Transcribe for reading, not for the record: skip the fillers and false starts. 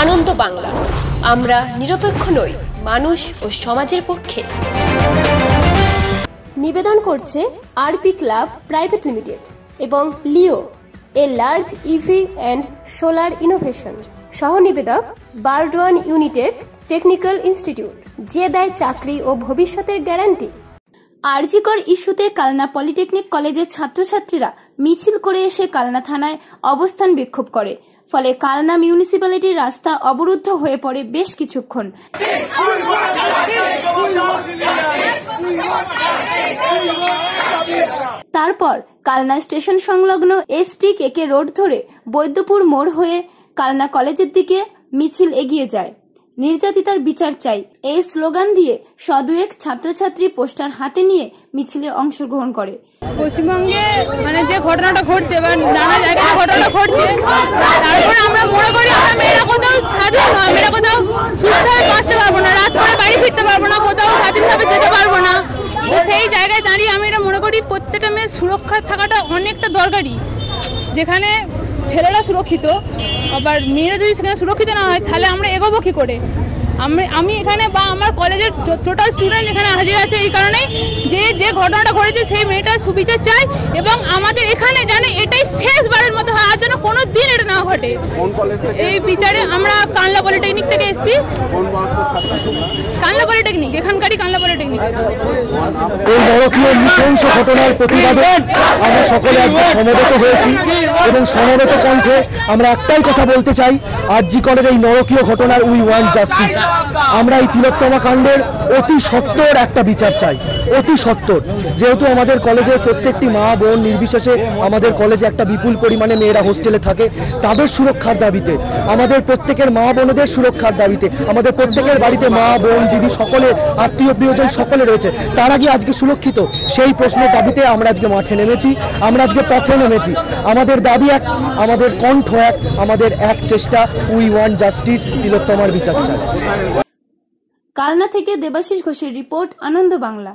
আনন্দ বাংলা, আমরা নিরপেক্ষ নই, মানুষ ও সমাজের পক্ষে। নিবেদন করছে আরপি ক্লাব প্রাইভেট লিমিটেড এবং Leo, a large EV and solar innovation. সহ নিবেদক বারডোয়ান ইউনিটেক টেকনিক্যাল ইনস্টিটিউট, যে দেয় চাকরি ও ভবিষ্যতের গ্যারান্টি। আরজিকর ইস্যুতে কালনা পলিটেকনিক কলেজের ছাত্রছাত্রীরা মিছিল করে এসে কালনা থানায় অবস্থান বিক্ষোভ করে, ফলে কালনা মিউনিসিপ্যালিটির রাস্তা অবরুদ্ধ হয়ে পড়ে বেশ কিছুক্ষণ। তারপর কালনা স্টেশন সংলগ্ন ST-KK রোড ধরে বৈদ্যপুর মোড় হয়ে কালনা কলেজের দিকে মিছিল এগিয়ে যায়। নির্যাতিতার বিচার চাই এই স্লোগান দিয়ে সদুয়েক ছাত্রছাত্রী পোস্টার হাতে নিয়ে মিছিলে অংশগ্রহণ করে। পশ্চিমবঙ্গে যে ঘটনাটা ঘটছে বা নানা জায়গায় ঘটনাটা ঘটছে, তারপরে আমরা মনে করি আমরা মেয়েরা কোথাও স্বাধীন নয়, মেয়েরা কোথাও সুস্থভাবে বাঁচতে পারবো না, রাত করে বাড়ি ফিরতে পারবো না, কোথাও স্বাধীনভাবে যেতে পারবো না। তো সেই জায়গায় দাঁড়িয়ে আমি এটা মনে করি প্রত্যেকটা মেয়ের সুরক্ষা থাকাটা অনেকটা দরকারি। যেখানে ছেলেরা সুরক্ষিত, আবার মেয়েরা যদি সেখানে সুরক্ষিত না হয়, তাহলে আমরা এগোবো কী করে? আমি এখানে বা আমার কলেজের টোটাল স্টুডেন্ট এখানে হাজির আছে এই কারণেই যে ঘটনাটা ঘটেছে সেই মেয়েটার সুবিচার চাই, এবং আমাদের এখানে জানে এটাই শেষবারের মতো হয়, আর যেন কোনো দিন এটা না ঘটে। এই বিচারে আমরা কালনা পলিটেকনিক থেকে এসেছি। কালনা পলিটেকনিক, এখানকারই কালনা পলিটেকনিক। এই নরকীয় নৃশংস ঘটনার প্রতিবাদে আমরা সকলে আজকে সমবেত হয়েছি এবং সমবেত কণ্ঠে আমরা একটাই কথা বলতে চাই, আরজিকরের এই নরকীয় ঘটনার উই ওয়ান্ট জাস্টিস। আমরা এই তিলোত্তমা কাণ্ডের অতি সত্বর একটা বিচার চাই, অতি সত্বর। যেহেতু আমাদের কলেজের প্রত্যেকটি মা বোন নির্বিশেষে আমাদের কলেজে একটা বিপুল পরিমাণে মেয়েরা হোস্টেলে থাকে, তাদের সুরক্ষার দাবিতে, আমাদের প্রত্যেকের মা বোনদের সুরক্ষার দাবিতে, আমাদের প্রত্যেকের বাড়িতে মা বোন দিদি সকলে আত্মীয় প্রিয়জন সকলে রয়েছে, তারা কি আজকে সুরক্ষিত? সেই প্রশ্নের দাবিতে আমরা আজকে মাঠে নেমেছি, আমরা আজকে পথে নেমেছি। আমাদের দাবি এক, আমাদের কণ্ঠ এক, আমাদের এক চেষ্টা, উই ওয়ান্ট জাস্টিস, তিলোত্তমার বিচার চাই। কালনা থেকে দেবাশিস ঘোষের রিপোর্ট, আনন্দ বাংলা।